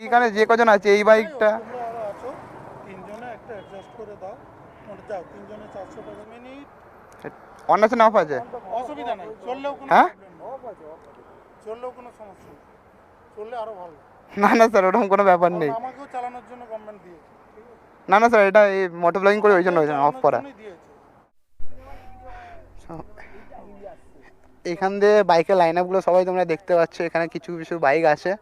এইখানে যে কজন আছে এই বাইকটা তোমরা আরো আছো তিনজনে একটা অ্যাডজাস্ট করে দাও, যাও তিনজনে 400 টাকা মিনিট। অন আছে না অফ আছে? অসুবিধা নাই, চললেও কোনো হ্যাঁ চললেও কোনো সমস্যা নেই, চললে আরো ভালো। না না স্যার ওরকম কোনো ব্যাপার নেই। আমাকেও চালানোর জন্য গভর্নমেন্ট দিয়েছে, না না স্যার এটা এই মোটর ব্লগিং করে ওই জন্য অফ করা। দিয়েছে। এখান দিয়ে বাইকের লাইন আপগুলো সবাই তোমরা দেখতে পাচ্ছ, এখানে কিছু কিছু বাইক আছে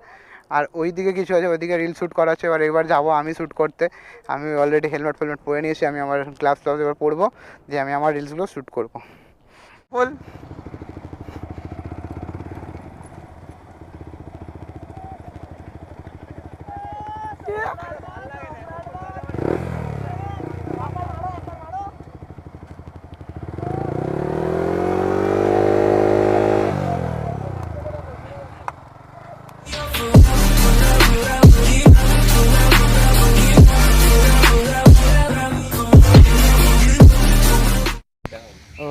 আর ওই দিকে কিছু আছে, ওইদিকে রিল শ্যুট করা আছে। এবার যাবো আমি শ্যুট করতে। আমি অলরেডি হেলমেট ফেলমেট পরে নিয়েছি, আমি আমার গ্লাভস ট্লাভস এবার পরবো, যে আমি আমার রিলসগুলো শ্যুট করবো। বল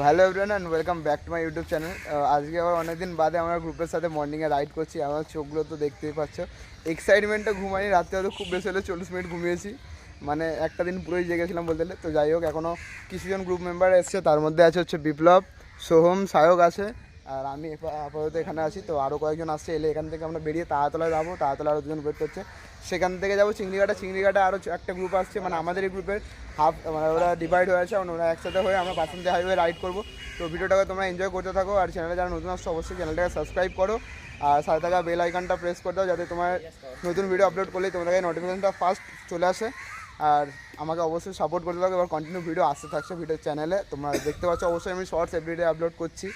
hello everyone and welcome back to my YouTube channel. আজকে আবার অনেকদিন বাদে আমরা গ্রুপের সাথে মর্নিংয়ে রাইড করছি। আমার চোখগুলো তো দেখতেই পাচ্ছ, এক্সাইটমেন্টটা ঘুমাইনি, রাত্রে হয়তো খুব বেশি হলে 40 মিনিট ঘুমিয়েছি, মানে একটা দিন পুরোই জেগেছিলাম বলতে গেলে। তো যাই হোক, এখনও কিছুজন গ্রুপ মেম্বার এসছে, তার মধ্যে আছে হচ্ছে বিপ্লব, সোহম, সায়ক আছে, আর আমি আপাতত এখানে আছি। তো আরও কয়েকজন আসছে, এলে এখান থেকে আমরা বেরিয়ে তারাতলায় যাবো। তারাতলা আরও দুজন ওয়েট করছে, সেখান থেকে যাবো চিংড়িঘাটে আরও একটা গ্রুপ আসছে, মানে আমাদের এই গ্রুপের হাফ, মানে ওরা ডিভাইড হয়ে আছে, ওরা একসাথে হয়ে আমরা বাসন্তী হাইওয়ে রাইড করবো। তো ভিডিওটাকে তোমরা এনজয় করতে থাকো, আর চ্যানেলে যারা নতুন আসছো অবশ্যই চ্যানেলটাকে সাবস্ক্রাইব করো, আর সাথে থাকা বেল আইকনটা প্রেস করে দাও, যাতে তোমার নতুন ভিডিও আপলোড করলেই তোমাদের নোটিফিকেশনটা ফার্স্ট চলে আসে। আর আমাকে অবশ্যই সাপোর্ট করতে থাকো, এবার কন্টিনিউ ভিডিও আসতে থাকছে ভিডিও চ্যানেলে, তোমরা দেখতে পাচ্ছ। অবশ্যই আমি শর্টস এভরিডে আপলোড করছি,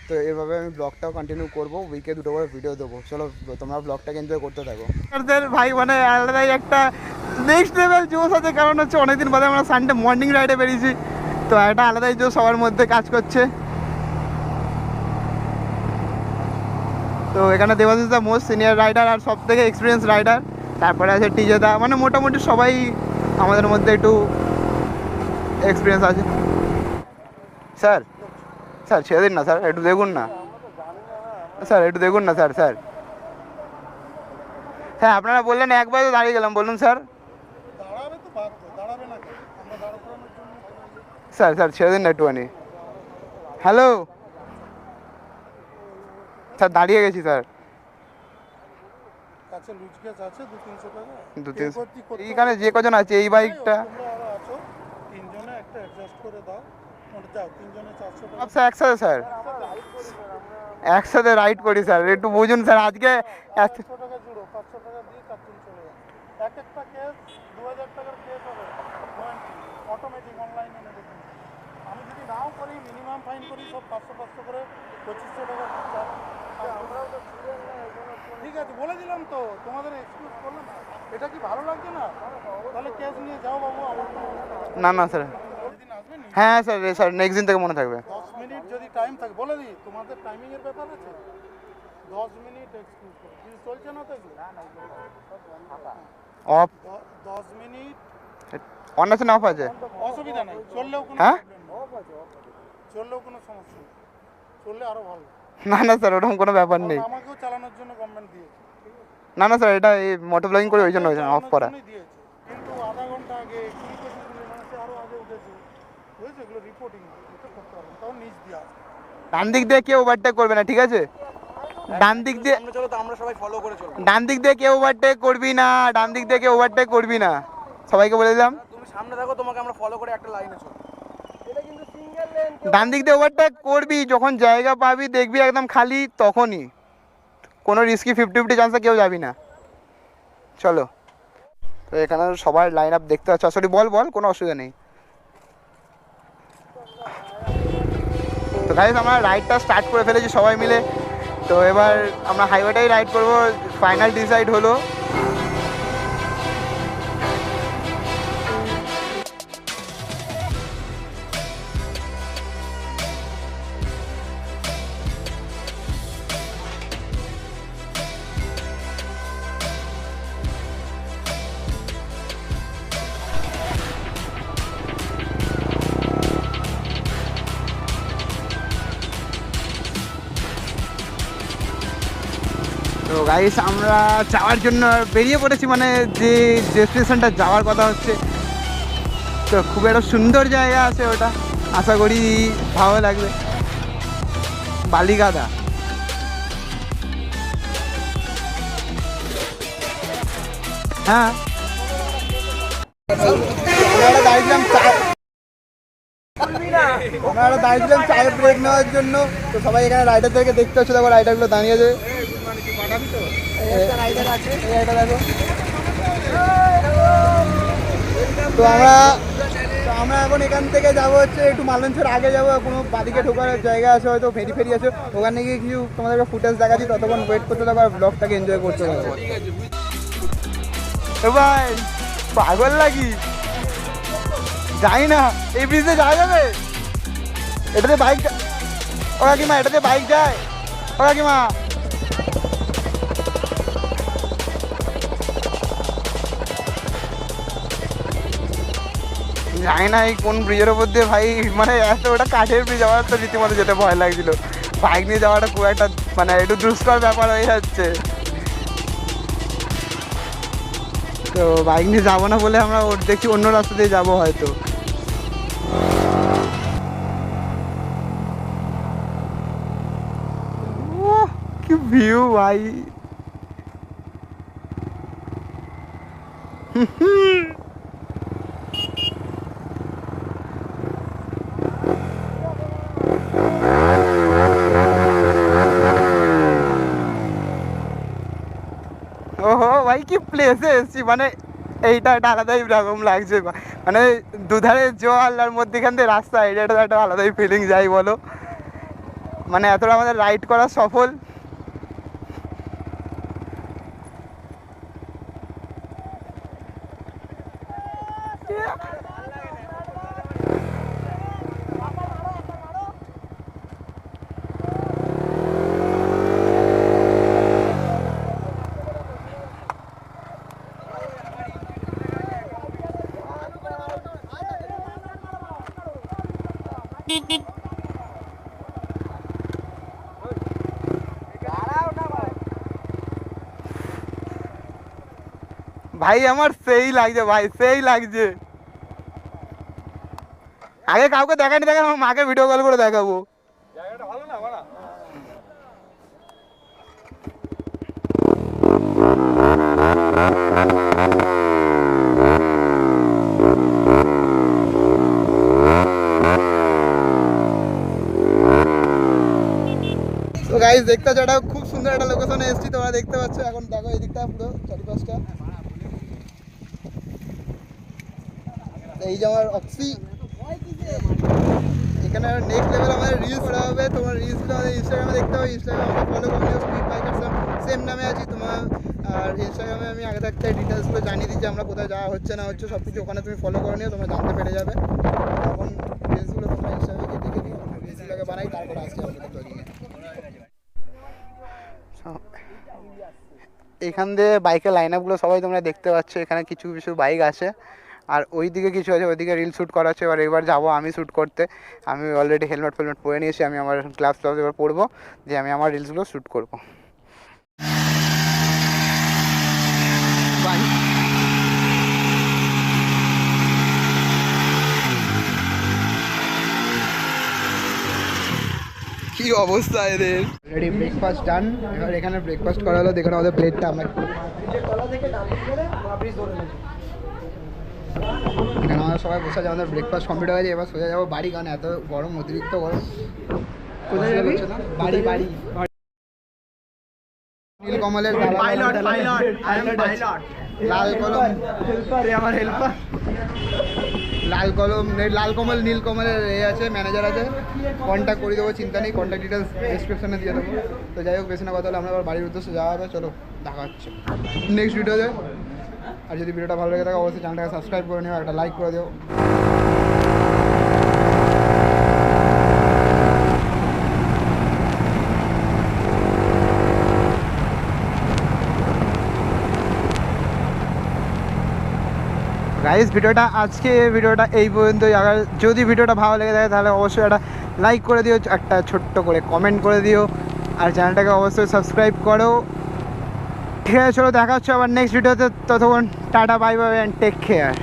তো এভাবে আমি ব্লগটাও কন্টিনিউ করবো, উইকে 2 করে ভিডিও দেবো। চলো তোমরা ব্লগটাকে এনজয় করতে থাকো। ভাই মানে আলাদাই একটা নেক্সট লেভেল জোশ আছে, কারণ হচ্ছে অনেকদিন বাদে আমরা সানডে মর্নিং রাইডে বেরিয়েছি, তো একটা আলাদাই জোশ সবার মধ্যে কাজ করছে। তো এখানে Debashis da most senior rider আর সব থেকে এক্সপিরিয়েন্স রাইডার, তারপরে আছে টিজেদা, মানে মোটামুটি সবাই আমাদের মধ্যে একটু এক্সপিরিয়েন্স আছে। স্যার স্যার ছেড়ে দিন না স্যার, একটু দেখুন না স্যার, একটু দেখুন না স্যার। স্যার হ্যাঁ আপনারা বললেন একবার তো দাঁড়িয়ে গেলাম, বলুন স্যার। দাঁড়াবে তো দাঁড়াবে না, আমরা দাঁড় করানোর জন্য। স্যার ছেড়ে দিন না একটুখানি। হ্যালো স্যার, দাঁড়িয়ে গেছি স্যার। কাছে লুজ গ্যাস আছে 200-300 টাকা, 200 এইখানে যে কজন আছে এই বাইকটা। তোমরা আরো আছো তিনজনে একটা অ্যাডজাস্ট করে দাও, যাও তিনজনে 400 টাকা। আচ্ছা একসাথে স্যার, একসাথে রাইড করি স্যার, একটু বুঝুন স্যার। আজকে 500 টাকা জুড়ো, 500 টাকা দিয়ে 4 চলে যাবে। এক একটা কেস 2000 টাকার কেস হবে, অটোমেটিক অনলাইনে নেবে। আমি যদি নাও করি, মিনিমাম ফাইন করি সব 500 করে 2500 টাকা। আমরাও তো ঠিক আছে বলে দিলাম তো, তোমাদের এক্সকিউজ করলাম। এটা কি ভালো লাগছে না? তাহলে ক্যাশ নিয়ে যাও বাবু। না না স্যার, হ্যাঁ স্যার নেক্সট দিন থেকে মনে থাকবে। 10 মিনিট যদি টাইম থাকে বলে দিই, তোমাদের টাইমিংয়ের ব্যাপার আছে। 10 মিনিট এক্সকিউজ করো, কিছু চলছে না তো অফ 10 মিনিট অন আছে না অফ আছে? অসুবিধা নাই, চললেও কোনো হ্যাঁ চললেও কোনো সমস্যা নেই, চললে আরো ভালো। না না স্যার ওরকম কোনো ব্যাপার নেই। আমাকেও চালানোর জন্য গভর্নমেন্ট দিয়েছে। না না স্যার এটা এই মোটর ব্লগিং করে ওই জন্য অফ করা। দিয়েছে কিন্তু আধা ঘন্টা আগে 20-25 মিনিট আরো আগে উঠেছে, বুঝেছো? এগুলো রিপোর্টিং এটা করতে হবে, তখন নিচ দিয়ে আসবে। ডান দিক দিয়ে কেউ ওভারটেক করবে না, ঠিক আছে? ডান দিক দিয়ে চলো তো আমরা সবাই ফলো করে চলবো। ডান দিক দিয়ে কেউ ওভারটেক করবি না, ডান দিক দিয়ে কেউ ওভারটেক করবি না, সবাইকে বলে দিলাম। তুমি সামনে থাকো, তোমাকে আমরা ফলো করে একটা লাইনে চলবো। এটা কিন্তু সিঙ্গেল লেন। ডান দিক দিয়ে ওভারটেক করবি যখন জায়গা পাবি, দেখবি একদম খালি, তখনই কোনো রিস্কি 50-50 চান্সে কেউ যাবি না। চলো, তো এখানে সবার লাইন আপ দেখতে পাচ্ছ। সরি বল কোনো অসুবিধা নেই। তো গাইস আমরা রাইডটা স্টার্ট করে ফেলেছি সবাই মিলে, তো এবার আমরা হাইওয়েটাই রাইড করবো, ফাইনাল ডিসাইড হলো। তো গাইস আমরা যাওয়ার জন্য বেরিয়ে পড়েছি, মানে যে ডেস্টিনেশনটা যাওয়ার কথা হচ্ছে। তো খুব একটা সুন্দর জায়গা আছে ওটা, আশা করি ভালো লাগবে। বালিগাদা। হ্যাঁ আমরা দাঁড়িয়েছিলাম চায়ের ব্রেক নেওয়ার জন্য। তো সবাই এখানে রাইডারদেরকে দেখতে হচ্ছে, দেখো রাইডারগুলো দাঁড়িয়ে আছে। এটা দেখো। তো আমরা এখন এখান থেকে যাবো হচ্ছে একটু মালঞ্চের আগে যাবো, কোনো বাদিকে ঢোকার জায়গা আছে, হয়তো ফেরি আছে, ওখানে গিয়ে কিছু তোমাদেরকে ফুটেজ দেখাচ্ছি। ততক্ষণ ওয়েট করতে থাকো আর ব্লগটাকে এনজয় করতে থাকো। ভাই পাগল লাগি, যাই না এই ব্রিজে যাওয়া যাবে? এটাতে বাইক, ও কাকিমা এটাতে বাইক যায়? ও কাকিমা জানি না এই কোন ব্রিজের ওপর দিয়ে ভাই, মানে এত ওটা কাঠের ব্রিজ, আমার তো রীতিমতো যেতে ভয় লাগছিল। বাইক নিয়ে যাওয়াটা খুব একটা মানে একটু দুষ্কর ব্যাপার হয়ে যাচ্ছে। তো বাইক নিয়ে যাবো না বলে আমরা দেখছি অন্য রাস্তা দিয়ে যাবো হয়তো। কি ভিউ ভাই। ওহো ভাই কি প্লেসে এসেছি, মানে এইটা একটা আলাদাই রকম লাগছে। মানে দুধারে জল আর মধ্যেখান দিয়ে রাস্তা, এটা একটা আলাদাই ফিলিং যাই বলো। মানে এতটা আমাদের রাইড করা সফল। ভাই আমার সেই লাগছে ভাই, সেই লাগছে। আগে কাউকে দেখানি, দেখেন আমার মাকে ভিডিও কল করে দেখাবো। তো গাইস দেখতে পাচ্ছ, এটা খুব সুন্দর একটা লোকেশনে এসেছি, তোমরা দেখতে পাচ্ছ। এখন দেখো এই দিকটা পুরো চারিপাশটা, এই যে আমার অক্সি। এখানে নেক্সট লেভেল আমাদের রিলস করা হবে। তোমার রিলসগুলো আমাদের ইনস্টাগ্রামে দেখতে হবে, ইনস্টাগ্রামে ফলো করে নিও, স্পিড বাইকার সেম নামে আছি তোমার। আর ইনস্টাগ্রামে আমি আগে থাকতে ডিটেলসগুলো জানিয়ে দিচ্ছি, আমরা কোথায় যাওয়া হচ্ছে না হচ্ছে সব কিছু। ওখানে তুমি ফলো করে নিও, তোমরা জানতে পেরে যাবে। এখন রিলসগুলো তোমরা ইনস্টাগ্রামে গিয়ে দেখে নিও, রিলসগুলোকে বানাই, তারপরে আসছি আমাদের ব্লগিংয়ে। এখান দিয়ে বাইকের লাইন আপগুলো সবাই তোমরা দেখতে পাচ্ছ। এখানে কিছু কিছু বাইক আছে আর ওই দিকে কিছু আছে, ওইদিকে রিল শ্যুট করা আছে। এবার যাবো আমি শ্যুট করতে। আমি অলরেডি হেলমেট পরে নিয়েছি, আমি আমার গ্লাভস এবার পরবো, যে আমি আমার রিলসগুলো শ্যুট করবো। কি অবস্থা এদের। রেডি, ব্রেকফাস্ট ডান। এবার এখানে ব্রেকফাস্ট করা হলো, দেখুন আমাদের প্লেটটা। আমরা এখানে আমরা সবাই বসে আছে, আমাদের ব্রেকফাস্ট কমপ্লিট হয়ে গেছে। এবার সোজা যাবো বাড়ি, কারণ এত গরম, অতিরিক্ত গরম। কোথায় যাবি? বাড়ি বাড়ি। নীলকমলের লাল কলম, আমার হেল্পার। লালকমল নীলকমলের এ আছে, ম্যানেজার আছে, কন্ট্যাক্ট করে দেবো, চিন্তা নেই। কন্ট্যাক্ট ডিটেলস ডিসক্রিপশনে দিয়ে দেবো। তো যাই হোক, বেশি না কথা হলে আমরা আবার বাড়ির উদ্দেশ্যে যাওয়া হবে। চলো দেখা হচ্ছে নেক্সট ভিডিওতে। আর যদি ভিডিওটা ভালো লেগে থাকে অবশ্যই চ্যানেলটাকে সাবস্ক্রাইব করে নিও, একটা লাইক করে দিও। গাইস ভিডিওটা এই পর্যন্তই। আবার যদি ভিডিওটা ভালো লেগে থাকে তাহলে অবশ্যই একটা লাইক করে দিও, একটা ছোট্ট করে কমেন্ট করে দিও, আর চ্যানেলটাকে অবশ্যই সাবস্ক্রাইব করো। ঠিক আছে, চলো দেখা হচ্ছে আবার নেক্সট ভিডিওতে। ততক্ষণ tata, bye bye and take care.